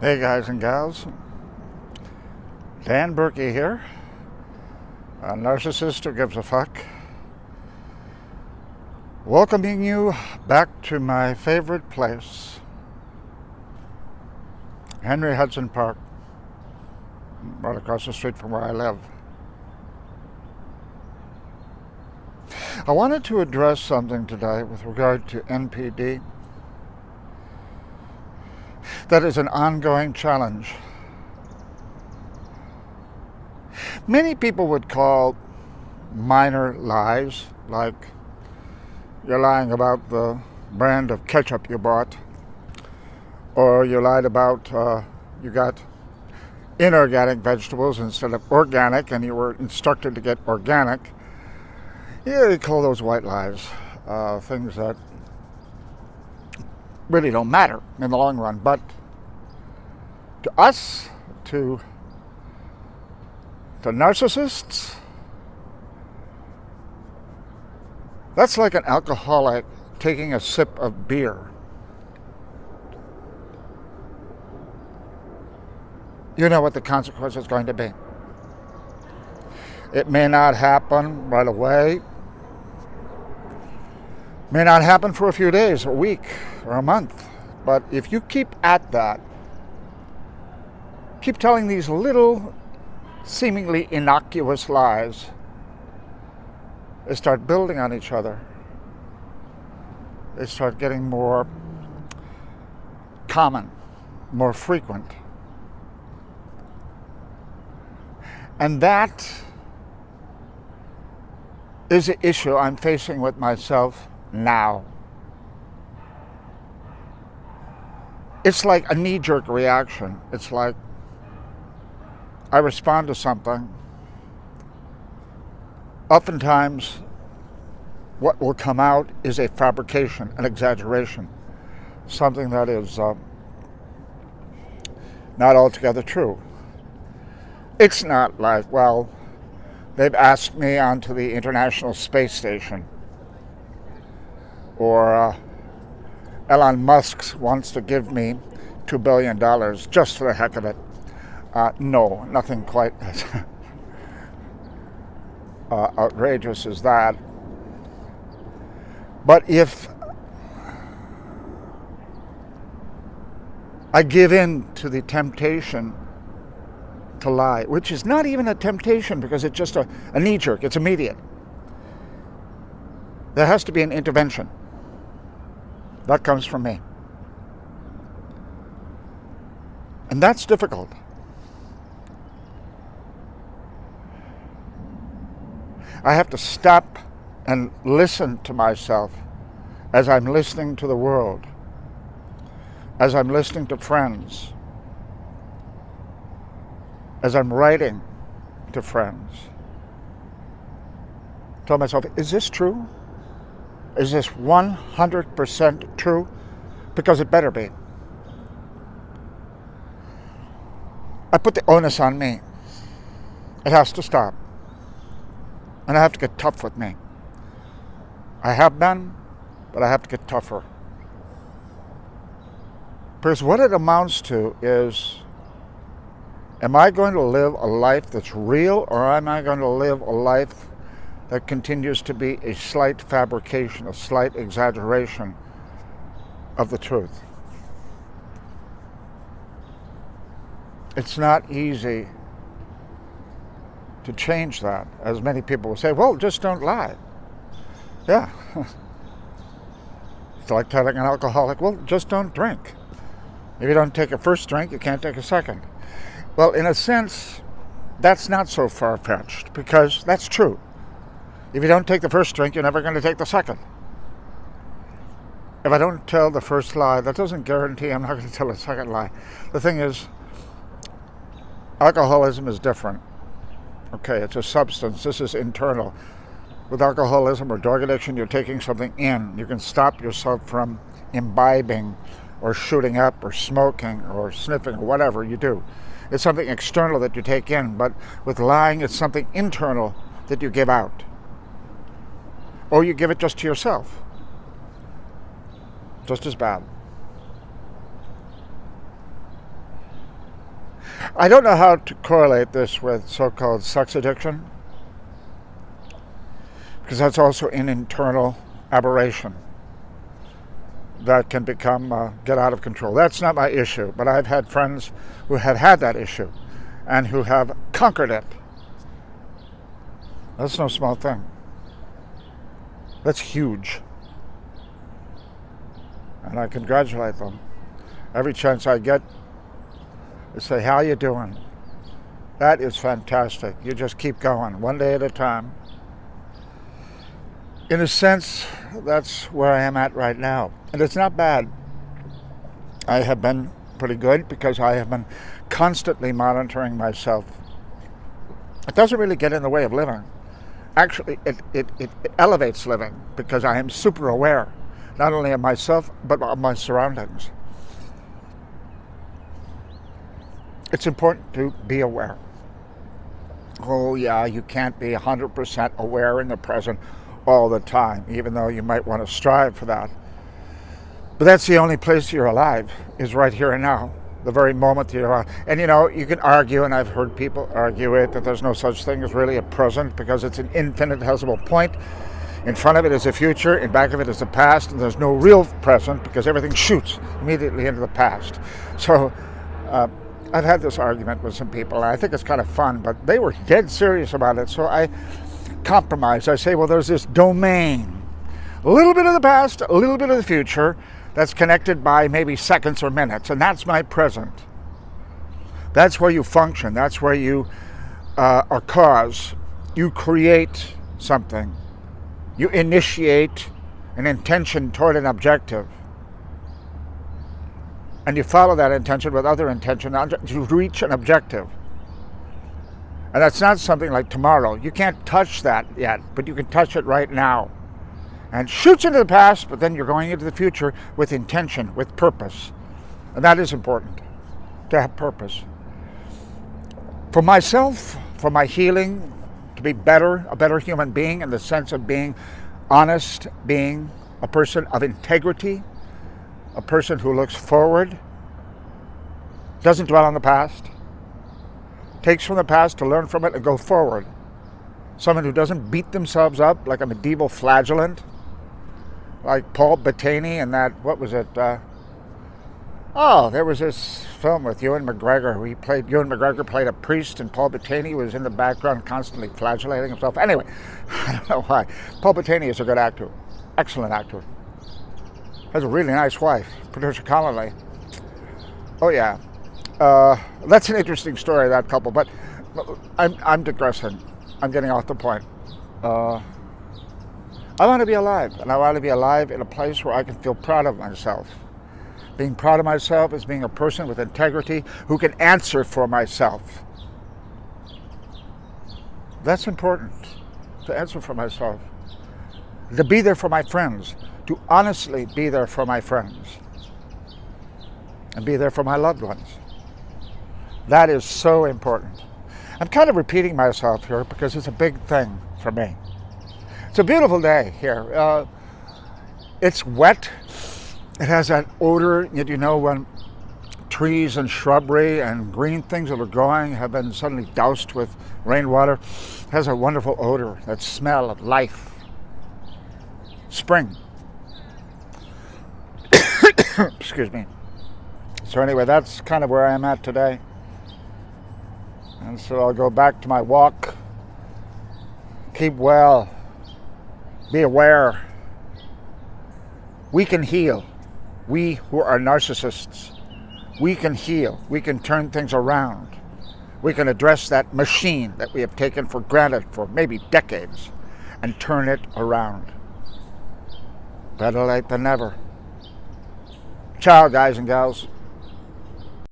Hey guys and gals, Dan Berkey here, a narcissist who gives a fuck, welcoming you back to my favorite place, Henry Hudson Park, right across the street from where I live. I wanted to address something today with regard to NPD. That is an ongoing challenge. Many people would call minor lies, like you're lying about the brand of ketchup you bought, or you lied about you got inorganic vegetables instead of organic and you were instructed to get organic. Yeah, you call those white lies, things that really don't matter in the long run. But to us, to narcissists, that's like an alcoholic taking a sip of beer. You know what the consequence is going to be. It may not happen right away. May not happen for a few days, a week, or a month. But if you keep at that, keep telling these little, seemingly innocuous lies, they start building on each other. They start getting more common, more frequent. And that is the issue I'm facing with myself now. It's like a knee-jerk reaction. It's like I respond to something. Oftentimes, what will come out is a fabrication, an exaggeration, something that is not altogether true. It's not like, well, they've asked me onto the International Space Station, or Elon Musk wants to give me $2 billion just for the heck of it. No, nothing quite as outrageous as that. But if I give in to the temptation to lie, which is not even a temptation because it's just a knee-jerk, it's immediate, there has to be an intervention. That comes from me. And that's difficult. I have to stop and listen to myself as I'm listening to the world, as I'm listening to friends, as I'm writing to friends. Tell myself, is this true? Is this 100% true? Because it better be. I put the onus on me. It has to stop. And I have to get tough with me. I have been, but I have to get tougher. Because what it amounts to is, am I going to live a life that's real, or am I going to live a life that continues to be a slight fabrication, a slight exaggeration of the truth? It's not easy to change that, as many people will say, well, just don't lie. Yeah. It's like telling an alcoholic, well, just don't drink. If you don't take a first drink, you can't take a second. Well, in a sense, that's not so far-fetched, because that's true. If you don't take the first drink, you're never going to take the second. If I don't tell the first lie, that doesn't guarantee I'm not going to tell the second lie. The thing is, alcoholism is different. Okay, it's a substance. This is internal. With alcoholism or drug addiction, you're taking something in. You can stop yourself from imbibing or shooting up or smoking or sniffing or whatever you do. It's something external that you take in, but with lying, it's something internal that you give out. Or you give it just to yourself. Just as bad. I don't know how to correlate this with so-called sex addiction, because that's also an internal aberration that can become get out of control. That's not my issue, but I've had friends who have had that issue and who have conquered it. That's no small thing. That's huge. And I congratulate them. Every chance I get, I say, how you doing? That is fantastic. You just keep going, one day at a time. In a sense, that's where I am at right now. And it's not bad. I have been pretty good because I have been constantly monitoring myself. It doesn't really get in the way of living. Actually, it elevates living because I am super aware, not only of myself, but of my surroundings. It's important to be aware. Oh yeah, you can't be 100% aware in the present all the time, even though you might want to strive for that. But that's the only place you're alive, is right here and now, the very moment you're alive. And you know, you can argue, and I've heard people argue it, that there's no such thing as really a present because it's an infinitesimal point. In front of it is the future, in back of it is the past, and there's no real present because everything shoots immediately into the past. So I've had this argument with some people, and I think it's kind of fun, but they were dead serious about it, so I compromise. I say, well, there's this domain, a little bit of the past, a little bit of the future, that's connected by maybe seconds or minutes, and that's my present. That's where you function. That's where you are cause. You create something. You initiate an intention toward an objective. And you follow that intention with other intention to reach an objective. And that's not something like tomorrow. You can't touch that yet, but you can touch it right now. And shoots into the past, but then you're going into the future with intention, with purpose. And that is important, to have purpose. For myself, for my healing, to be better, a better human being in the sense of being honest, being a person of integrity, a person who looks forward, doesn't dwell on the past, takes from the past to learn from it and go forward. Someone who doesn't beat themselves up like a medieval flagellant, like Paul Bettany and that, what was it? There was this film with Ewan McGregor. Ewan McGregor played a priest, and Paul Bettany was in the background constantly flagellating himself. Anyway, I don't know why. Paul Bettany is a good actor, excellent actor. Has a really nice wife, Patricia Connelly. Oh yeah, that's an interesting story, that couple. But I'm digressing. I'm getting off the point. I want to be alive, and I want to be alive in a place where I can feel proud of myself. Being proud of myself is being a person with integrity who can answer for myself. That's important, to answer for myself. To be there for my friends, to honestly be there for my friends, and be there for my loved ones. That is so important. I'm kind of repeating myself here because it's a big thing for me. It's a beautiful day here. It's wet. It has that odor that you know when trees and shrubbery and green things that are growing have been suddenly doused with rainwater. It has a wonderful odor, that smell of life. Spring. Excuse me. So anyway, that's kind of where I am at today. And so I'll go back to my walk. Keep well. Be aware. We can heal. We who are narcissists, we can heal. We can turn things around. We can address that machine that we have taken for granted for maybe decades and turn it around. Better late than never. Ciao, guys and gals.